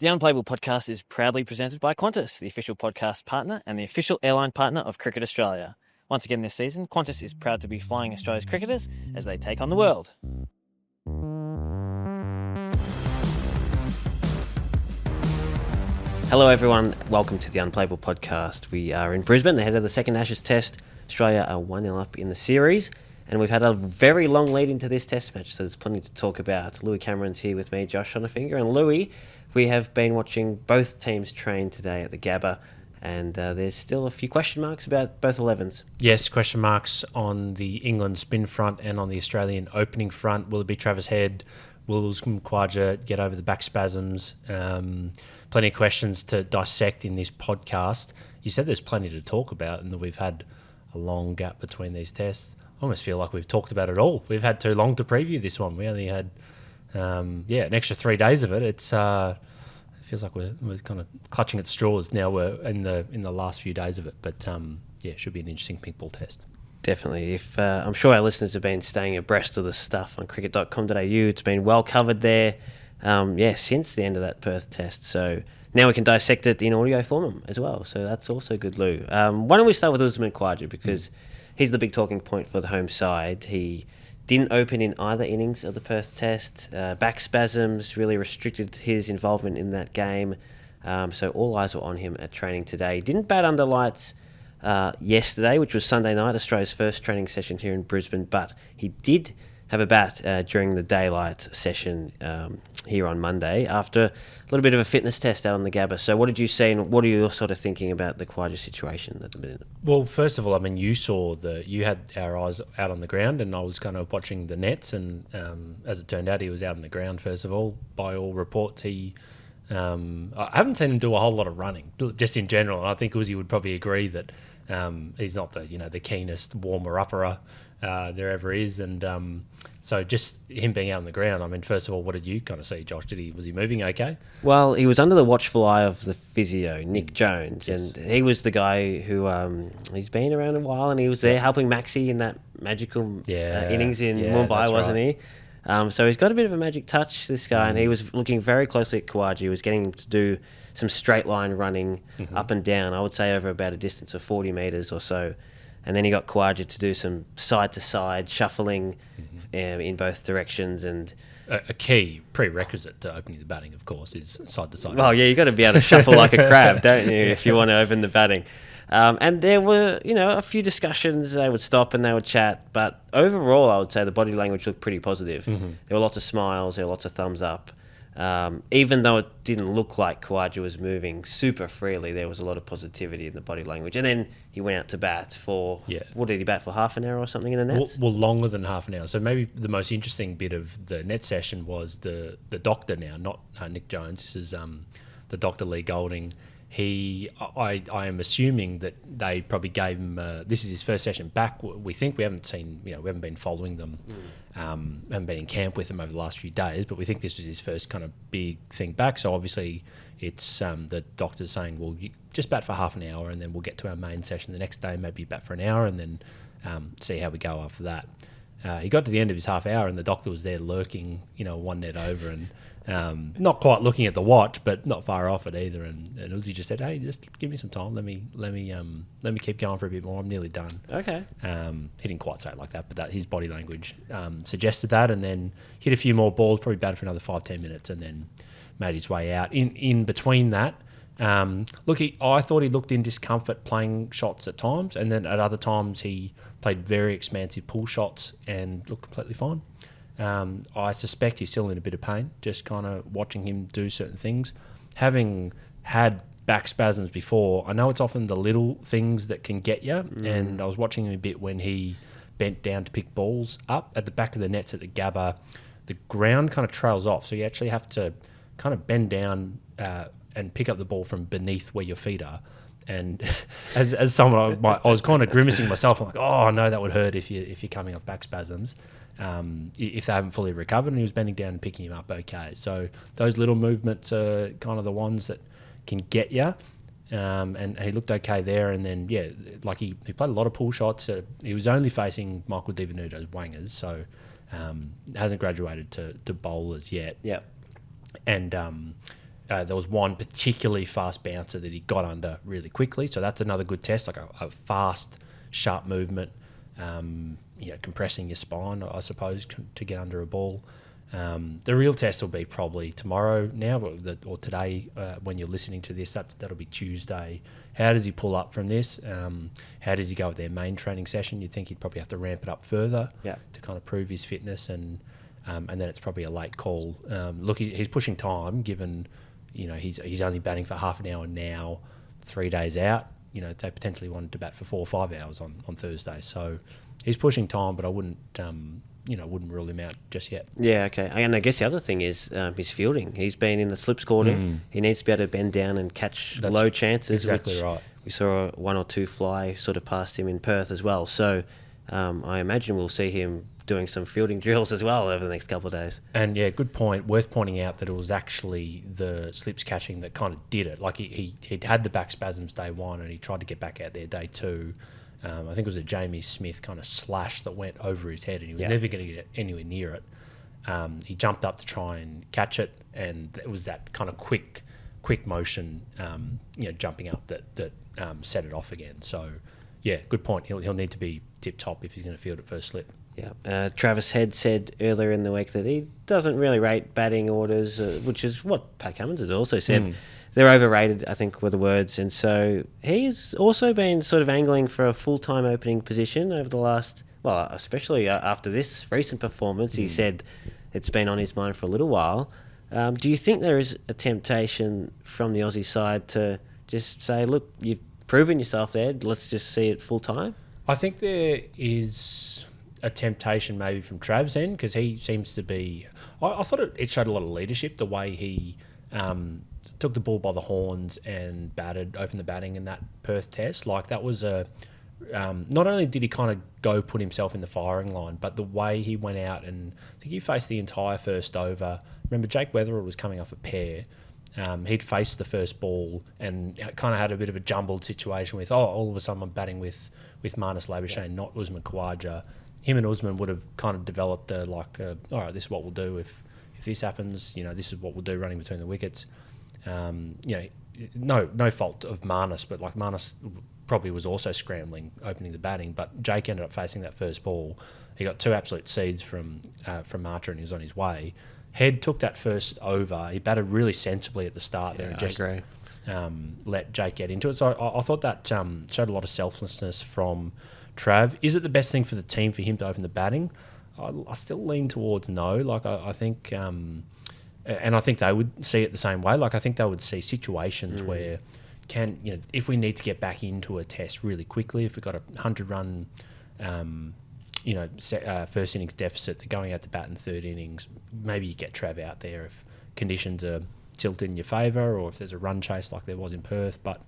The Unplayable Podcast is proudly presented by Qantas, the official podcast partner and the official airline partner of Cricket Australia. Once again this season, Qantas is proud to be flying Australia's cricketers as they take on the world. Hello everyone, welcome to the Unplayable Podcast. We are in Brisbane, ahead of the second Ashes Test. Australia are 1-0 up in the series, and we've had a very long lead into this Test match, so there's plenty to talk about. Louis Cameron's here with me, Josh Schonafinger, and Louis, we have been watching both teams train today at the Gabba, and there's still a few question marks about both 11s. Yes, question marks on the England spin front and on the Australian opening front. Will it be Travis Head? Will Usman Khawaja get over the back spasms? Plenty of questions to dissect in this podcast. You said there's plenty to talk about and that we've had a long gap between these tests. I almost feel like we've talked about it all. We've had too long to preview this one. We only had an extra 3 days of it. It feels like we're kind of clutching at straws now. We're in the last few days of it, but it should be an interesting pink ball test. Definitely. I'm sure our listeners have been staying abreast of the stuff on cricket.com.au. It's been well covered there, since the end of that Perth test. So now we can dissect it in audio form as well. So that's also good, Lou. Why don't we start with Usman Khawaja, because he's the big talking point for the home side. He didn't open in either innings of the Perth test. Back spasms really restricted his involvement in that game. So all eyes were on him at training today. Didn't bat under lights yesterday, which was Sunday night, Australia's first training session here in Brisbane, but he did have a bat during the daylight session here on Monday after a little bit of a fitness test out on the Gabba. So what did you see, and what are you sort of thinking about the Khawaja situation at the minute? Well, first of all, I mean, you had our eyes out on the ground, and I was kind of watching the nets, and as it turned out, he was out on the ground, first of all. By all reports, I haven't seen him do a whole lot of running, just in general, and I think Uzi would probably agree that he's not the keenest warmer-upper there ever is, and so just him being out on the ground, I mean, first of all, what did you kind of see, Josh? Was he moving okay? Well, he was under the watchful eye of the physio, Nick Jones, yes. And he was the guy who he's been around a while, and he was there helping Maxi in that magical innings in Mumbai, wasn't he? So he's got a bit of a magic touch, this guy, and he was looking very closely at Khawaja. He was getting him to do some straight line running up and down, I would say over about a distance of 40 metres or so. And then he got Khawaja to do some side-to-side shuffling in both directions. And a key prerequisite to opening the batting, of course, is side-to-side. Well, yeah, you got to be able to shuffle like a crab, don't you, if you want to open the batting. And there were, a few discussions. They would stop and they would chat. But overall, I would say the body language looked pretty positive. There were lots of smiles. There were lots of thumbs up. Even though it didn't look like Khawaja was moving super freely, there was a lot of positivity in the body language. And then he went out to bat for, what did he bat for, half an hour or something in the nets? Well, longer than half an hour. So maybe the most interesting bit of the net session was the doctor now, not Nick Jones. This is the Dr. Lee Golding. I am assuming that they probably gave him, this is his first session back. We haven't seen, we haven't been following them, haven't been in camp with them over the last few days, but we think this was his first kind of big thing back. So obviously it's the doctor's saying, well, you just bat for half an hour and then we'll get to our main session the next day, maybe bat for an hour and then see how we go after that. He got to the end of his half hour and the doctor was there lurking, one net over and not quite looking at the watch, but not far off it either. And Uzi just said, "Hey, just give me some time. Let me keep going for a bit more. I'm nearly done." Okay. He didn't quite say it like that, but his body language suggested that. And then hit a few more balls, probably batted for another 5-10 minutes, and then made his way out. In between that, I thought he looked in discomfort playing shots at times, and then at other times he played very expansive pull shots and looked completely fine. I suspect he's still in a bit of pain, just kind of watching him do certain things. Having had back spasms before, I know it's often the little things that can get you, and I was watching him a bit when he bent down to pick balls up at the back of the nets at the Gabba. The ground kind of trails off, so you actually have to kind of bend down and pick up the ball from beneath where your feet are. And as someone, I was kind of grimacing myself. I'm like, oh no, that would hurt if you're coming off back spasms. If they haven't fully recovered, and he was bending down and picking him up okay. So those little movements are kind of the ones that can get you. And he looked okay there. And then, he played a lot of pull shots. He was only facing Michael DiVenuto's wangers, so hasn't graduated to bowlers yet. Yeah. And there was one particularly fast bouncer that he got under really quickly. So that's another good test, like a fast, sharp movement, compressing your spine, I suppose, to get under a ball. The real test will be probably tomorrow now or today when you're listening to this. That'll be Tuesday. How does he pull up from this? How does he go with their main training session? You'd think he'd probably have to ramp it up further to kind of prove his fitness, and then it's probably a late call. Look, he's pushing time given he's only batting for half an hour now, 3 days out. They potentially wanted to bat for 4 or 5 hours on Thursday. So he's pushing time, but I wouldn't rule him out just yet. Yeah, okay. And I guess the other thing is his fielding. He's been in the slip scoring. He needs to be able to bend down and catch low chances. Exactly right. We saw 1 or 2 fly sort of past him in Perth as well. So I imagine we'll see him doing some fielding drills as well over the next couple of days. And yeah, good point. Worth pointing out that it was actually the slips catching that kind of did it. Like he'd had the back spasms day 1 and he tried to get back out there day 2. I think it was a Jamie Smith kind of slash that went over his head and he was never going to get anywhere near it. He jumped up to try and catch it, and it was that kind of quick motion, jumping up that set it off again. So, yeah, good point. He'll need to be tip-top if he's going to field at first slip. Yeah, Travis Head said earlier in the week that he doesn't really rate batting orders, which is what Pat Cummins had also said. They're overrated, I think, were the words. And so he's also been sort of angling for a full-time opening position over the last, well, especially after this recent performance. He said it's been on his mind for a little while. Do you think there is a temptation from the Aussie side to just say, look, you've proven yourself there, let's just see it full-time? I think there is a temptation maybe from Trav's end, because he seems to be... I thought it showed a lot of leadership, the way he... took the ball by the horns and opened the batting in that Perth test. Like, that was not only did he kind of go put himself in the firing line, but the way he went out, and I think he faced the entire first over. Remember, Jake Weatherall was coming off a pair. He'd faced the first ball and kind of had a bit of a jumbled situation with, all of a sudden I'm batting with Marnus Labuschagne, not Usman Khawaja. Him and Usman would have kind of developed all right, this is what we'll do if this happens. This is what we'll do running between the wickets. No fault of Marnus, but like Marnus probably was also scrambling, opening the batting. But Jake ended up facing that first ball. He got 2 absolute seeds from Marcher, and he was on his way. Head took that first over. He batted really sensibly at the start there, and just let Jake get into it. So I thought that showed a lot of selflessness from Trav. Is it the best thing for the team for him to open the batting? I still lean towards no. Like I think. And I think they would see it the same way. Like, I think they would see situations where if we need to get back into a test really quickly, if we've got a 100-run, first innings deficit, they're going out to bat in third innings, maybe you get Trav out there if conditions are tilted in your favour, or if there's a run chase like there was in Perth. But,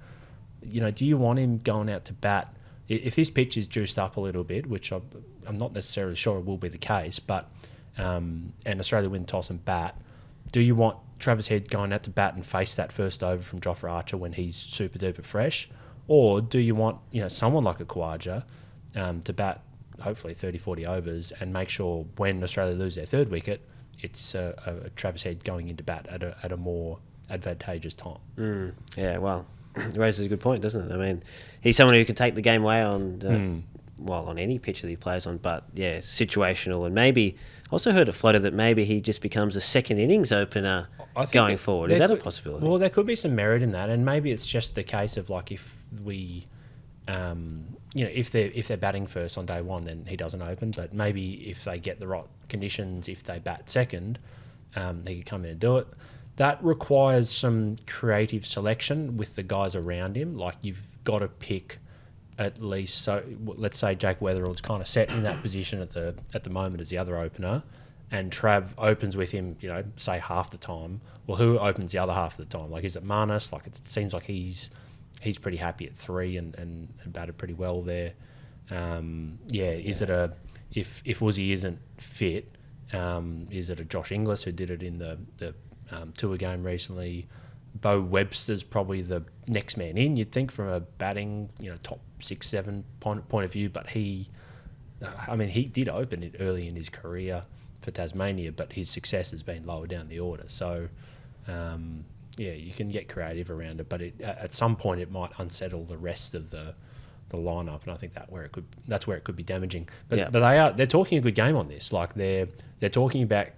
do you want him going out to bat? If this pitch is juiced up a little bit, which I'm not necessarily sure it will be the case, but and Australia win toss and bat, do you want Travis Head going out to bat and face that first over from Jofra Archer when he's super duper fresh? Or do you want someone like a Khawaja to bat hopefully 30, 40 overs and make sure when Australia lose their third wicket, it's a Travis Head going into bat at a more advantageous time? Yeah, well, it raises a good point, doesn't it? I mean, he's someone who can take the game away on on any pitch that he plays on, but yeah, situational. And maybe also heard it floated that maybe he just becomes a second innings opener going forward. Is that a possibility? Well, there could be some merit in that, and maybe it's just the case of like if we, if they're batting first on day 1, then he doesn't open. But maybe if they get the right conditions, if they bat second, he could come in and do it. That requires some creative selection with the guys around him. Like, you've got to pick at least, so let's say Jake Weatherall's kind of set in that position at the moment as the other opener, and Trav opens with him, say half the time. Well, who opens the other half of the time? Like, is it Marnus? Like, it seems like he's pretty happy at 3 and batted pretty well there. Is it if Uzi isn't fit, is it a Josh Inglis who did it in the tour game recently? Bo Webster's probably the next man in, you'd think, from a batting, top 6-7 point of view. But he did open it early in his career for Tasmania, but his success has been lower down the order. So, you can get creative around it, but at some point it might unsettle the rest of the lineup, and I think that's where it could be damaging. But they're talking a good game on this. Like they're talking about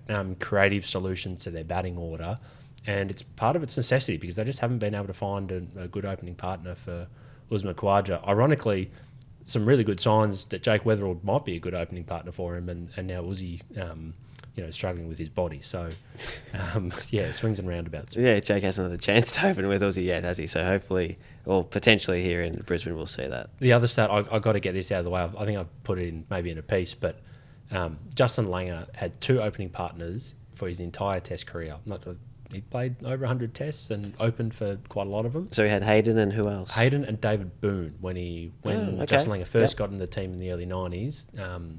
creative solutions to their batting order, and it's part of its necessity because they just haven't been able to find a good opening partner for Usman Khawaja. Ironically, some really good signs that Jake Weatherald might be a good opening partner for him, and now Uzi, struggling with his body. So, swings and roundabouts. Yeah, Jake hasn't had a chance to open with Uzi yet, has he? So hopefully, or potentially here in Brisbane, we'll see that. The other stat, I got to get this out of the way. I think I put it in maybe in a piece, but Justin Langer had 2 opening partners for his entire Test career. He played over 100 Tests and opened for quite a lot of them. So he had Hayden and who else? Hayden and David Boone. When Justin Langer first got in the team in the early 90s,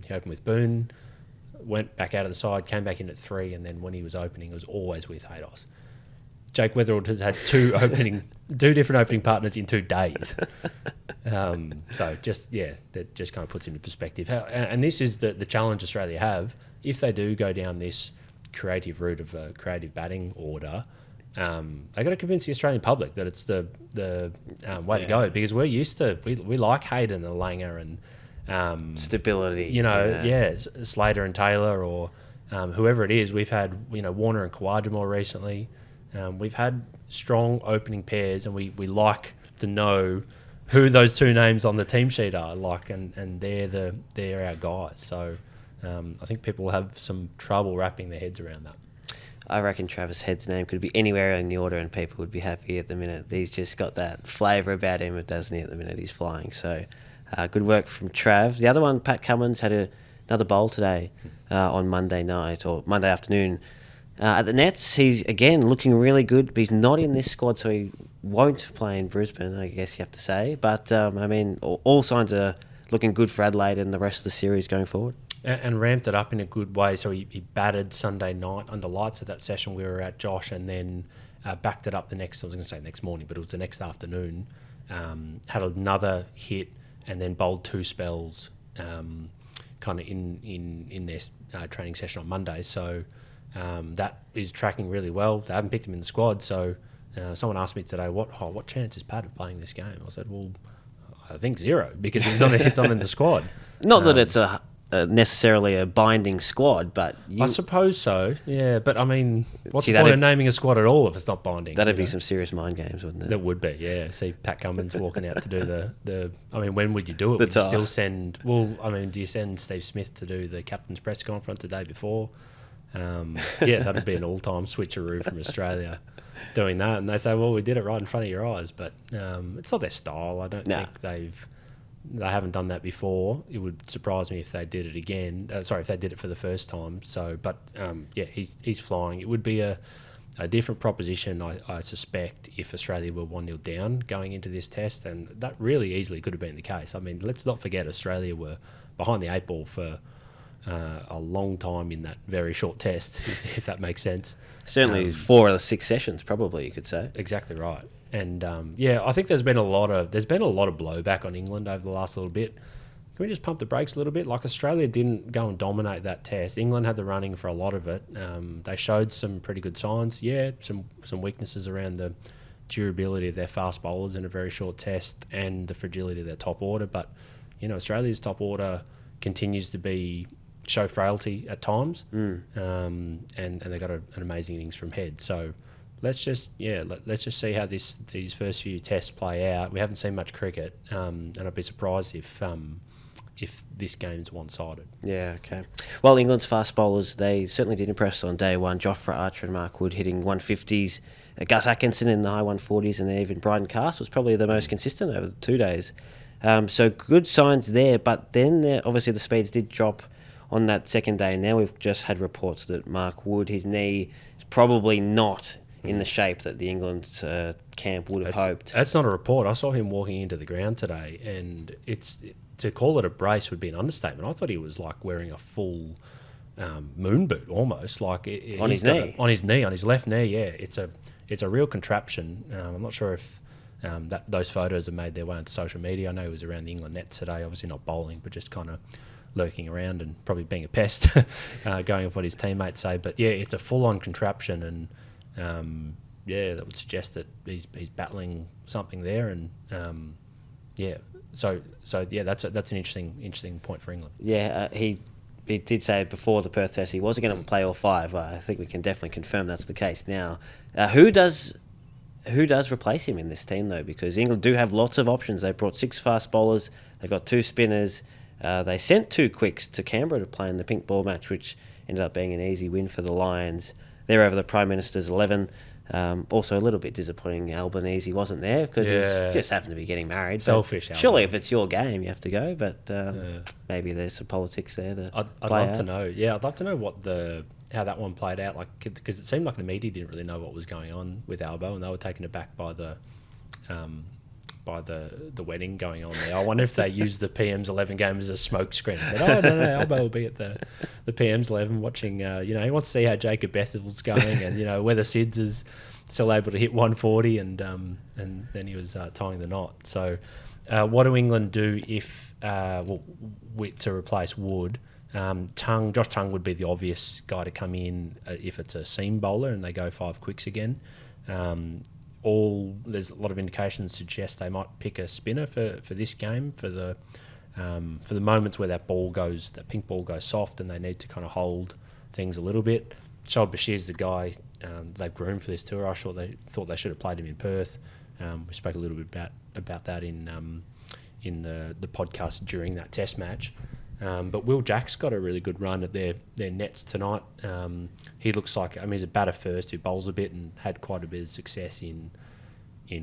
he opened with Boone, went back out of the side, came back in at 3, and then when he was opening, it was always with Haydos. Jake Weatherald has had 2 different opening partners in 2 days. So that just kind of puts into perspective. And this is the challenge Australia have. If they do go down this creative route of a creative batting order, they got to convince the Australian public that it's the way to go, because we're used to we like Hayden and Langer and stability, Slater and Taylor or whoever it is. We've had Warner and Khawaja more recently. We've had strong opening pairs, and we like to know who those 2 names on the team sheet are like, and they're our guys. So I think people will have some trouble wrapping their heads around that. I reckon Travis Head's name could be anywhere in the order and people would be happy at the minute. He's just got that flavour about him, doesn't he, at the minute he's flying. So good work from Trav. The other one, Pat Cummins, had another bowl today on Monday night or Monday afternoon. At the nets, he's again looking really good, but he's not in this squad, so he won't play in Brisbane, I guess you have to say. But, all signs are looking good for Adelaide and the rest of the series going forward. And ramped it up in a good way. So he batted Sunday night under lights at that session we were at, Josh, and then backed it up next morning, but it was the next afternoon. Had another hit and then bowled 2 spells kind of in their training session on Monday. So that is tracking really well. They haven't picked him in the squad. So someone asked me today, what chance is Pat of playing this game? I said, well, I think 0 because he's not in the squad. Not that it's necessarily a binding squad, but I suppose so. Yeah, but I mean, what's the point of naming a squad at all if it's not binding? That'd be some serious mind games, wouldn't it? That would be. Yeah. See Pat Cummins walking out to do the. I mean, when would you do it? Would you still send? Well, I mean, do you send Steve Smith to do the captain's press conference the day before? That'd be an all-time switcheroo from Australia doing that, and they say, well, we did it right in front of your eyes, but it's not their style. I don't think they haven't done that before. It would surprise me if they did it again. If they did it for the first time. So, but he's flying. It would be a different proposition, I suspect, if Australia were 1-0 down going into this test, and that really easily could have been the case. I mean, let's not forget Australia were behind the 8 ball for a long time in that very short test, if that makes sense. Certainly 4 out of 6 sessions, probably, you could say. Exactly right. And I think there's been a lot of blowback on England over the last little bit. Can we just pump the brakes a little bit? Like, Australia didn't go and dominate that test. England had the running for a lot of it. They showed some pretty good signs. Yeah, some weaknesses around the durability of their fast bowlers in a very short test and the fragility of their top order. But Australia's top order continues to show frailty at times, and they got an amazing innings from Head. So let's just see how these first few tests play out. We haven't seen much cricket, and I'd be surprised if this game's one-sided. Yeah, okay. Well, England's fast bowlers, they certainly did impress on day one. Jofra Archer and Mark Wood hitting 150s, Gus Atkinson in the high 140s, and then even Bryden Cast was probably the most consistent over the 2 days. So good signs there, but then obviously the speeds did drop on that second day, and now we've just had reports that Mark Wood, his knee is probably not in the shape that the England camp would have hoped. That's not a report. I saw him walking into the ground today, and to call it a brace would be an understatement. I thought he was like wearing a full moon boot almost, like on his knee, on his left knee. Yeah, it's a real contraption. I'm not sure if those photos have made their way onto social media. I know he was around the England nets today, obviously not bowling, but just kind of lurking around and probably being a pest, going off what his teammates say. But yeah, it's a full-on contraption, and that would suggest that he's battling something there, and so that's an interesting point for England. Yeah, he did say before the Perth Test he wasn't going to play all 5. I think we can definitely confirm that's the case now. Who does replace him in this team though? Because England do have lots of options. They brought 6 fast bowlers. They've got 2 spinners. They sent 2 quicks to Canberra to play in the pink ball match, which ended up being an easy win for the Lions. They're over the Prime Minister's 11. Also a little bit disappointing Albanese wasn't there because he just happened to be getting married. Selfish. Surely if it's your game, you have to go, but maybe there's some politics there. I'd love to know. Yeah, I'd love to know how that one played out. Like, because it seemed like the media didn't really know what was going on with Albo, and they were taken aback by the wedding going on there. I wonder if they used the PM's 11 game as a smoke screen and said, "Oh no, Albo will be at the PM's 11 watching. He wants to see how Jacob Bethel's going, and whether Sids is still able to hit 140, and then he was tying the knot." So, what do England do if to replace Wood? Josh Tongue would be the obvious guy to come in if it's a seam bowler and they go 5 quicks again. There's a lot of indications suggest they might pick a spinner for this game for the moments where that pink ball goes soft and they need to kind of hold things a little bit. Shoaib Bashir's the guy they've groomed for this tour. I thought they should have played him in Perth. We spoke a little bit about that in the podcast during that Test match. But Will Jack's got a really good run at their nets tonight. He looks like, he's a batter first who bowls a bit and had quite a bit of success in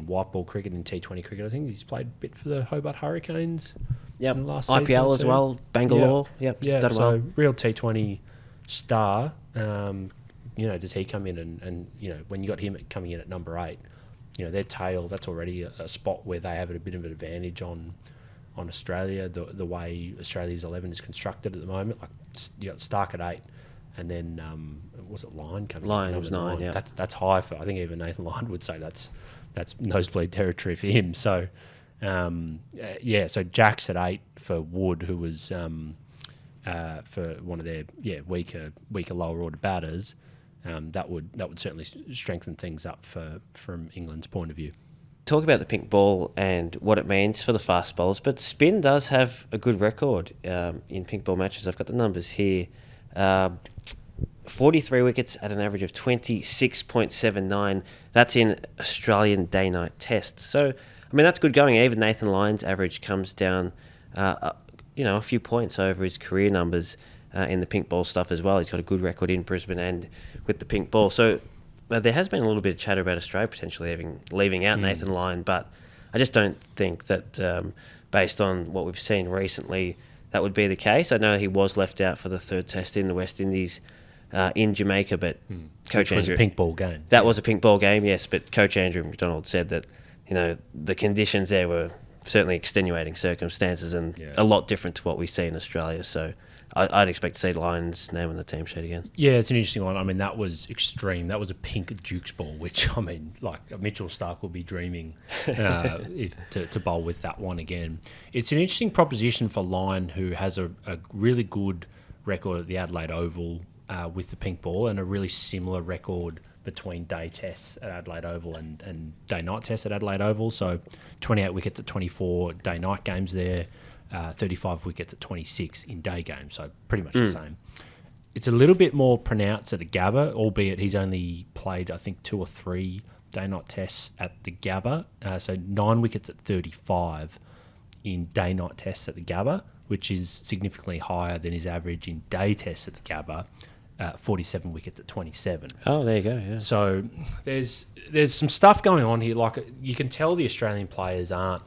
white ball cricket and T20 cricket. I think he's played a bit for the Hobart Hurricanes. Yep, in the last IPL as well, Bangalore. Yep, yeah. Done So well. Real T20 star. Does he come in and when you got him coming in at number 8, their tail, that's already a spot where they have a bit of an advantage on Australia, the way Australia's 11 is constructed at the moment. Like, you got Stark at 8, and then was it Lyon coming? Lyon was 9. Yeah, that's high for. I think even Nathan Lyon would say that's nosebleed territory for him. So, so Jack's at 8 for Wood, who was for one of their weaker lower order batters. That would certainly strengthen things up from England's point of view. Talk about the pink ball and what it means for the fast bowlers, but spin does have a good record in pink ball matches. I've got the numbers here. 43 wickets at an average of 26.79. That's in Australian day-night tests. So, that's good going. Even Nathan Lyon's average comes down, a few points over his career numbers in the pink ball stuff as well. He's got a good record in Brisbane and with the pink ball. So, there has been a little bit of chatter about Australia potentially leaving out Nathan Lyon, but I just don't think that, based on what we've seen recently, that would be the case. I know he was left out for the 3rd Test in the West Indies in Jamaica, but Coach Andrew... It was a pink ball game. That was a pink ball game, yes, but Coach Andrew McDonald said that, the conditions there were certainly extenuating circumstances and a lot different to what we see in Australia, so... I'd expect to see Lyon's name on the team sheet again. Yeah, it's an interesting one. That was extreme. That was a pink Dukes ball, which, Mitchell Starc will be dreaming to bowl with that one again. It's an interesting proposition for Lyon, who has a really good record at the Adelaide Oval with the pink ball and a really similar record between day tests at Adelaide Oval and day-night tests at Adelaide Oval. So 28 wickets at 24 day-night games there. 35 wickets at 26 in day games, so pretty much the same. It's a little bit more pronounced at the Gabba, albeit he's only played, I think, 2 or 3 day-night tests at the Gabba. So 9 wickets at 35 in day-night tests at the Gabba, which is significantly higher than his average in day tests at the Gabba, 47 wickets at 27. Oh, there you go, yeah. So there's some stuff going on here. Like, you can tell the Australian players aren't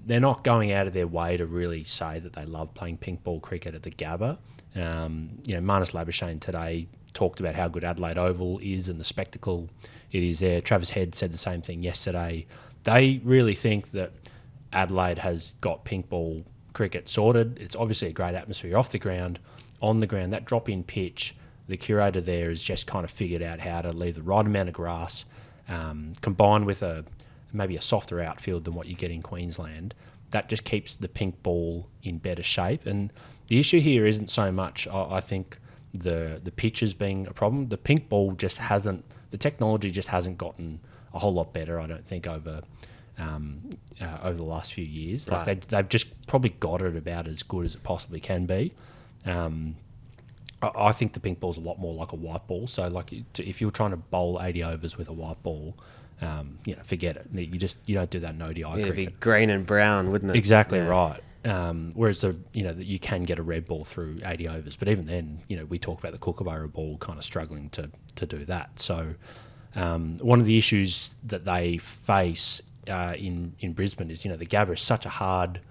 they're not going out of their way to really say that they love playing pink ball cricket at the Gabba. Marnus Labuschagne today talked about how good Adelaide Oval is and the spectacle it is there. Travis Head said the same thing yesterday. They really think that Adelaide has got pink ball cricket sorted. It's obviously a great atmosphere off the ground. On the ground, that drop-in pitch, the curator there has just kind of figured out how to leave the right amount of grass, combined with maybe a softer outfield than what you get in Queensland. That just keeps the pink ball in better shape. And the issue here isn't so much, I think, the pitches being a problem. The pink ball just hasn't the technology just hasn't gotten a whole lot better, I don't think, over the last few years. Right. Like they've just probably got it about as good as it possibly can be. I think the pink ball's a lot more like a white ball. So like if you're trying to bowl 80 overs with a white ball, forget it. You don't do that in ODI cricket. It'd be green and brown, wouldn't it? Exactly right. Whereas you can get a red ball through 80 overs, but even then, we talk about the Kookaburra ball kind of struggling to do that. So one of the issues that they face in Brisbane is the Gabba is such a hard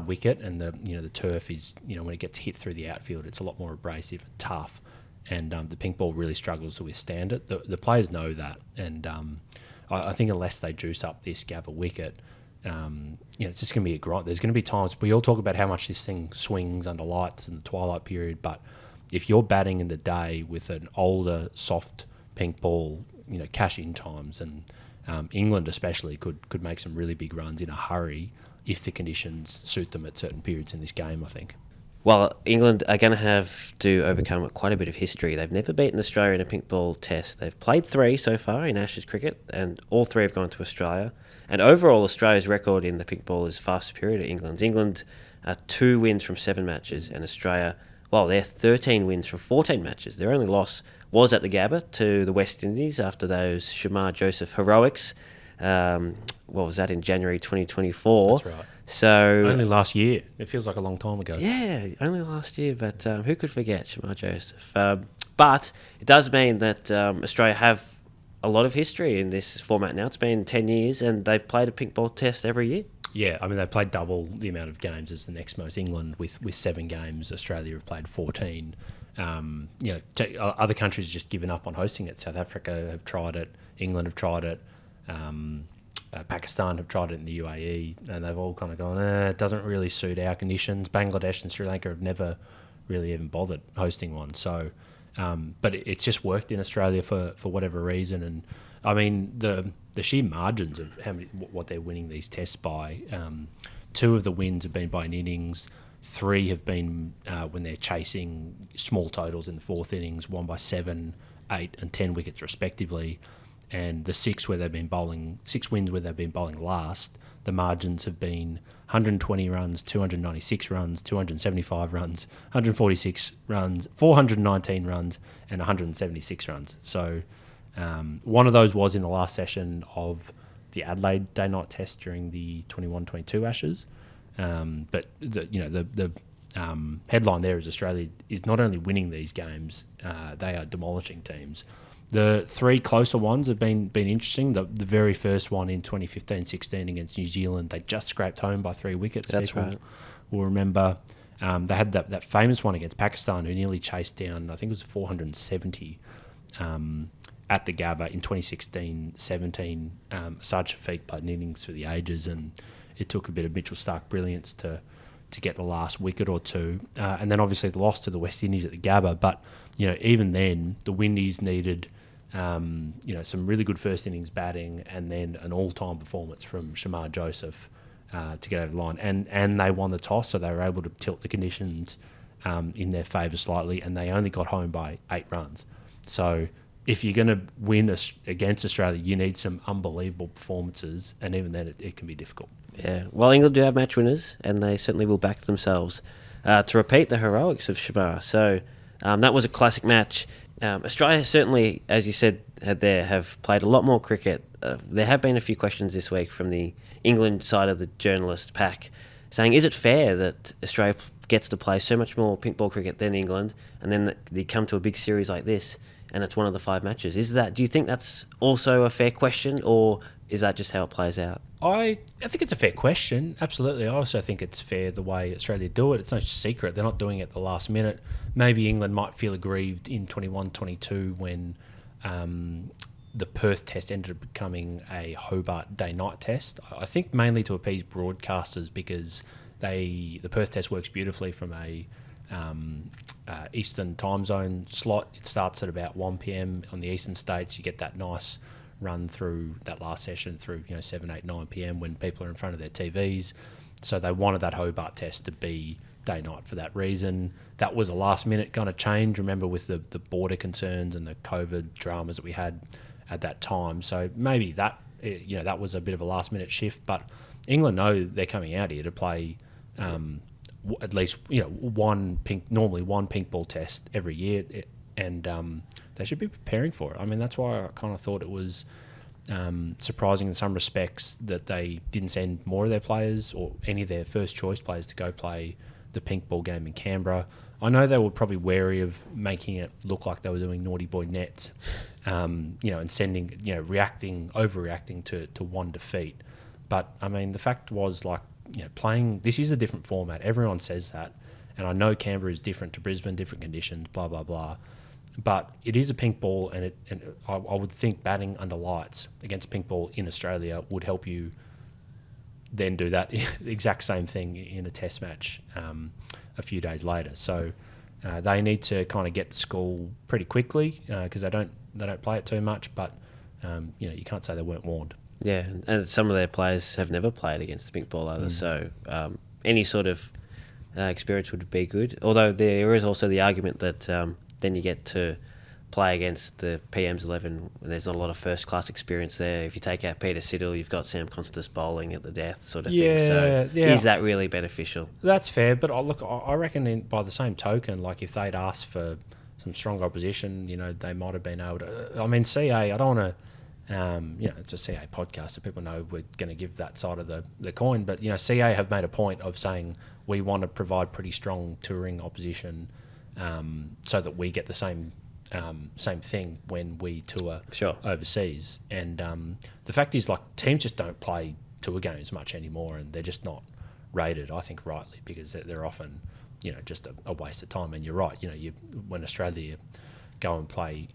wicket, and the turf is when it gets hit through the outfield, it's a lot more abrasive and tough, and the pink ball really struggles to withstand it. The players know that, and I think unless they juice up this Gabba wicket, it's just going to be a grind. There's going to be times we all talk about how much this thing swings under lights in the twilight period, but if you're batting in the day with an older, soft pink ball, cash in times, and England especially could make some really big runs in a hurry if the conditions suit them at certain periods in this game, I think. Well, England are going to have to overcome quite a bit of history. They've never beaten Australia in a pink ball test. They've played 3 so far in Ashes cricket, and all 3 have gone to Australia. And overall, Australia's record in the pink ball is far superior to England's. England are 2 wins from 7 matches, and Australia, they're 13 wins from 14 matches. Their only loss was at the Gabba to the West Indies after those Shamar Joseph heroics. What was that, in January 2024? That's right. So only last year. It feels like a long time ago. Yeah, only last year, but who could forget Shamar Joseph? But it does mean that Australia have a lot of history in this format now. It's been 10 years, and they've played a pink ball test every year. Yeah, I mean, they've played double the amount of games as the next most. England with 7 games, Australia have played 14. Other countries have just given up on hosting it. South Africa have tried it, England have tried it, Pakistan have tried it in the UAE, and they've all kind of gone, it doesn't really suit our conditions. Bangladesh and Sri Lanka have never really even bothered hosting one. So, but it's just worked in Australia for whatever reason. And I mean, the sheer margins of what they're winning these tests by. 2 of the wins have been by an innings. 3 have been when they're chasing small totals in the 4th innings, 1 by 7, 8 and 10 wickets respectively. And the 6 wins where they've been bowling last, the margins have been 120 runs, 296 runs, 275 runs, 146 runs, 419 runs, and 176 runs. So one of those was in the last session of the Adelaide Day-Night Test during the 21-22 Ashes. But the headline there is Australia is not only winning these games, they are demolishing teams. The 3 closer ones have been interesting. The very first one in 2015-16 against New Zealand, they just scraped home by 3 wickets. That's right. We'll remember they had that famous one against Pakistan, who nearly chased down, I think it was 470 at the Gabba in 2016-17. Sajid Shafiq played an innings for the ages, and it took a bit of Mitchell Starc brilliance to get the last wicket or 2. And then obviously the loss to the West Indies at the Gabba. But, even then, the Windies needed some really good first innings batting, and then an all-time performance from Shamar Joseph to get over the line. And they won the toss, so they were able to tilt the conditions in their favour slightly, and they only got home by 8 runs. So if you're going to win against Australia, you need some unbelievable performances, and even then it can be difficult. Yeah, well, England do have match winners, and they certainly will back themselves to repeat the heroics of Shamar. So that was a classic match. Australia certainly, as you said, have played a lot more cricket. There have been a few questions this week from the England side of the journalist pack saying, is it fair that Australia gets to play so much more pink ball cricket than England, and then they come to a big series like this, and it's one of the 5 matches? Do you think that's also a fair question, or is that just how it plays out? I think it's a fair question, absolutely. I also think it's fair the way Australia do it. It's no secret. They're not doing it at the last minute. Maybe England might feel aggrieved in 21-22 when the Perth test ended up becoming a Hobart day-night test. I think mainly to appease broadcasters, because the Perth test works beautifully from a Eastern time zone slot. It starts at about 1 p.m. on the eastern states. You get that nice run through that last session through 7, 8, 9 p.m. when people are in front of their TVs. So they wanted that Hobart test to be day-night for that reason. That was a last-minute kind of change, remember, with the border concerns and the COVID dramas that we had at that time. So maybe that that was a bit of a last-minute shift. But England know they're coming out here to play at least normally one pink ball test every year, and they should be preparing for it. I mean, that's why I kind of thought it was surprising in some respects that they didn't send more of their players or any of their first choice players to go play the pink ball game in Canberra. I know they were probably wary of making it look like they were doing naughty boy nets, and sending, overreacting to one defeat. But I mean, the fact was, playing, this is a different format. Everyone says that, and I know Canberra is different to Brisbane, different conditions, blah blah blah. But it is a pink ball, and I would think batting under lights against pink ball in Australia would help you then do that exact same thing in a test match a few days later. So they need to kind of get to school pretty quickly because they don't play it too much. But you can't say they weren't warned. Yeah, and some of their players have never played against the pink ball either. So any sort of experience would be good. Although there is also the argument that then you get to play against the PM's 11 and there's not a lot of first-class experience there. If you take out Peter Siddle, you've got Sam Constance bowling at the death sort of thing. So is that really beneficial? That's fair, but I reckon by the same token, if they'd asked for some strong opposition, they might have been able to... I mean, CA, I don't want to... it's a CA podcast, so people know we're going to give that side of the coin, but, CA have made a point of saying we want to provide pretty strong touring opposition so that we get the same thing when we tour overseas. And the fact is, teams just don't play tour games much anymore, and they're just not rated, I think, rightly, because they're often, just a waste of time. And you're right, when Australia go and play,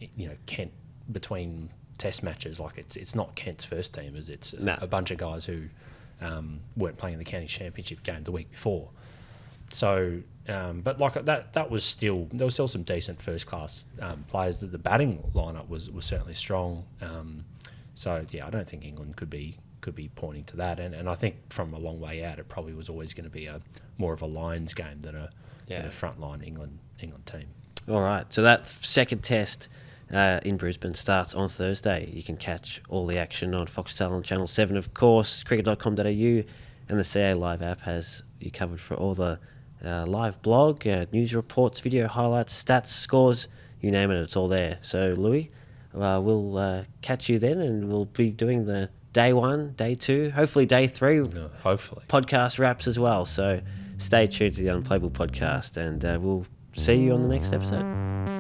Kent between test matches, it's not Kent's first teamers, it's a bunch of guys who weren't playing in the county championship game the week before. So, but that was still, there was still some decent first class players. The batting lineup was certainly strong. So yeah, I don't think England could be pointing to that. And I think from a long way out, it probably was always going to be more of a Lions game than a frontline England team. All right. So that second test in Brisbane starts on Thursday. You can catch all the action on Foxtel on Channel 7, of course, cricket.com.au, and the CA Live app has you covered for all the live blog, news reports, video highlights, stats, scores, you name it, it's all there. So, Louis, we'll catch you then, and we'll be doing the day 1, day 2, hopefully day 3. No, hopefully. Podcast wraps as well. So stay tuned to the Unplayable Podcast, and we'll see you on the next episode.